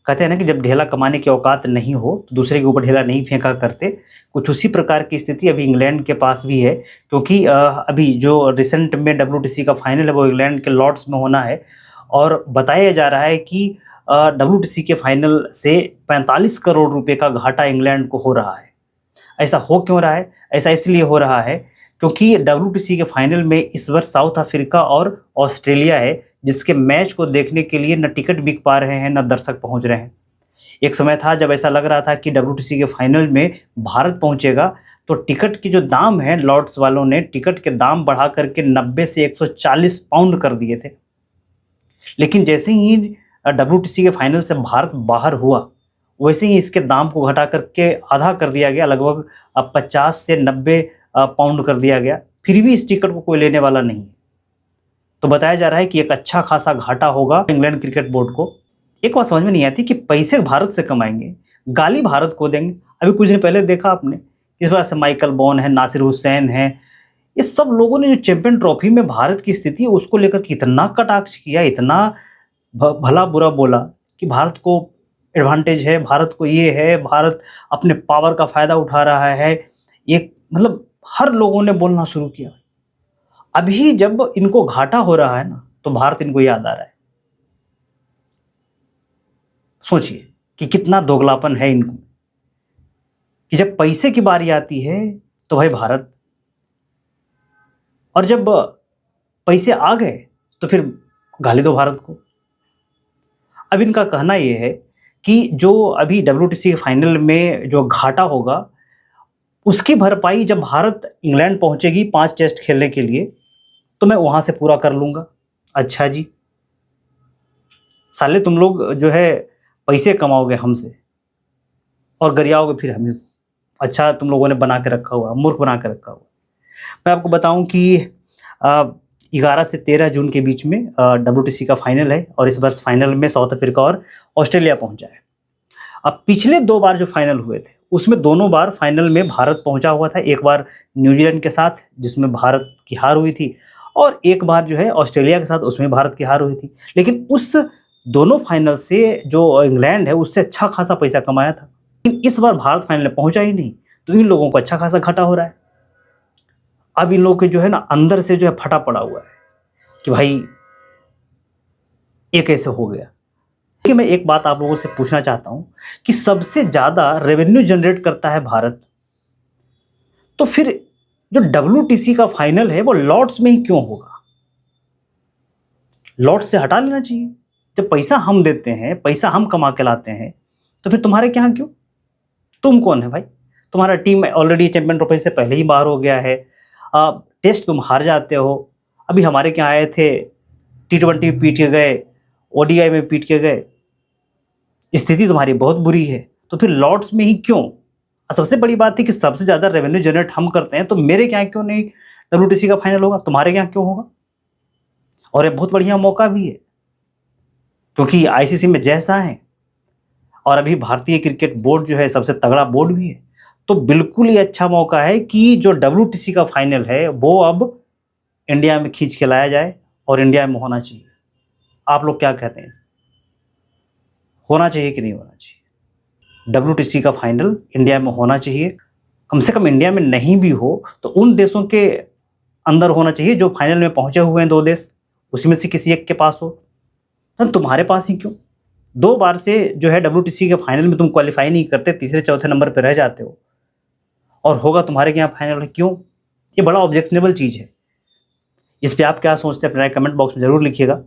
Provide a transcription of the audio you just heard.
कहते हैं ना कि जब ढेला कमाने की औकात नहीं हो तो दूसरे के ऊपर ढेला नहीं फेंका करते। कुछ उसी प्रकार की स्थिति अभी इंग्लैंड के पास भी है, क्योंकि अभी जो रिसेंट में डब्ल्यूटीसी का फाइनल है वो इंग्लैंड के लॉर्ड्स में होना है। और बताया जा रहा है कि डब्ल्यूटीसी के फाइनल से 45 करोड़ रुपए का घाटा इंग्लैंड को हो रहा है। ऐसा हो क्यों रहा है? ऐसा इसलिए हो रहा है क्योंकि डब्ल्यूटीसी के फाइनल में इस वर्ष साउथ अफ्रीका और ऑस्ट्रेलिया है, जिसके मैच को देखने के लिए न टिकट बिक पा रहे हैं, न दर्शक पहुंच रहे हैं। एक समय था जब ऐसा लग रहा था कि डब्ल्यूटीसी के फाइनल में भारत पहुंचेगा, तो टिकट की जो दाम है, लॉर्ड्स वालों ने टिकट के दाम बढ़ा करके 90 से 140 पाउंड कर दिए थे। लेकिन जैसे ही डब्ल्यूटीसी के फाइनल से भारत बाहर हुआ, वैसे ही इसके दाम को घटा करके आधा कर दिया गया, लगभग 50 से 90 पाउंड कर दिया गया। फिर भी इस टिकट को कोई लेने वाला नहीं है। तो बताया जा रहा है कि एक अच्छा खासा घाटा होगा इंग्लैंड क्रिकेट बोर्ड को। एक बात समझ में नहीं आती कि पैसे भारत से कमाएंगे, गाली भारत को देंगे। अभी कुछ दिन पहले देखा आपने, इस बार से माइकल वॉन है, नासिर हुसैन है, ये सब लोगों ने जो चैंपियन ट्रॉफी में भारत की स्थिति है उसको लेकर कितना कटाक्ष किया, इतना भला बुरा बोला कि भारत को एडवांटेज है, भारत को ये है, भारत अपने पावर का फायदा उठा रहा है। एक मतलब हर लोगों ने बोलना शुरू किया। अभी जब इनको घाटा हो रहा है ना, तो भारत इनको याद आ रहा है। सोचिए कि कितना दोगलापन है इनको, कि जब पैसे की बारी आती है तो भाई भारत, और जब पैसे आ गए तो फिर गाली दो भारत को। अब इनका कहना यह है कि जो अभी डब्ल्यूटीसी के फाइनल में जो घाटा होगा, उसकी भरपाई जब भारत इंग्लैंड पहुंचेगी 5 टेस्ट खेलने के लिए, तो मैं वहां से पूरा कर लूंगा। अच्छा जी, साले तुम लोग जो है पैसे कमाओगे हमसे और गरियाओगे फिर हमें। अच्छा, तुम लोगों ने बना के रखा हुआ, मूर्ख बना के रखा हुआ। मैं आपको बताऊं कि 11 से 13 जून के बीच में डब्ल्यूटीसी का फाइनल है, और इस वर्ष फाइनल में साउथ अफ्रीका और ऑस्ट्रेलिया पहुंचा है। अब पिछले 2 बार जो फाइनल हुए थे, उसमें दोनों बार फाइनल में भारत पहुंचा हुआ था। एक बार न्यूजीलैंड के साथ, जिसमें भारत की हार हुई थी, और एक बार जो है ऑस्ट्रेलिया के साथ, उसमें भारत की हार हुई थी। लेकिन उस दोनों फाइनल से जो इंग्लैंड है उससे अच्छा खासा पैसा कमाया था। लेकिन इस बार भारत फाइनल में पहुंचा ही नहीं, तो इन लोगों को अच्छा खासा घाटा हो रहा है। अब इन लोगों के जो है ना अंदर से जो है फटा पड़ा हुआ है कि भाई ये कैसे हो गया। कि मैं एक बात आप लोगों से पूछना चाहता हूं कि सबसे ज्यादा रेवेन्यू जनरेट करता है भारत, तो फिर जो डब्ल्यूटीसी का फाइनल है वो लॉर्ड्स में ही क्यों होगा? लॉर्ड्स से हटा लेना चाहिए। जब पैसा हम देते हैं, पैसा हम कमा के लाते हैं, तो फिर तुम्हारे क्या क्यों? तुम कौन है भाई? तुम्हारा टीम ऑलरेडी चैंपियन ट्रॉफी से पहले ही बाहर हो गया है। टेस्ट तुम हार जाते हो। अभी हमारे क्या आए थे, T20 में पीट के गए, ओडीआई में पीट के गए। स्थिति तुम्हारी बहुत बुरी है, तो फिर लॉर्ड्स में ही क्यों? सबसे बड़ी बात थी कि सबसे ज्यादा रेवेन्यू जनरेट हम करते हैं, तो मेरे क्या क्यों नहीं डब्ल्यूटीसी का फाइनल होगा, तुम्हारे क्या क्यों होगा? और ये बहुत बढ़िया मौका भी है, क्योंकि आईसीसी में जैसा है, और अभी भारतीय क्रिकेट बोर्ड जो है सबसे तगड़ा बोर्ड भी है, तो बिल्कुल ही अच्छा मौका है कि जो डब्ल्यूटीसी का फाइनल है वो अब इंडिया में खींच के लाया जाए, और इंडिया में होना चाहिए। आप लोग क्या कहते हैं, होना चाहिए कि नहीं होना चाहिए? डब्ल्यूटीसी का फाइनल इंडिया में होना चाहिए। कम से कम इंडिया में नहीं भी हो तो उन देशों के अंदर होना चाहिए जो फाइनल में पहुंचे हुए हैं, 2 देश, उसमें से किसी एक के पास हो। तो तुम्हारे पास ही क्यों? 2 बार से जो है डब्ल्यूटीसी के फाइनल में तुम क्वालिफाई नहीं करते, तीसरे चौथे नंबर पर रह जाते हो, और होगा तुम्हारे यहाँ फाइनल है, क्यों? ये बड़ा ऑब्जेक्शनेबल चीज़ है। इस पे आप क्या सोचते हैं, अपने कमेंट बॉक्स में जरूर लिखिएगा।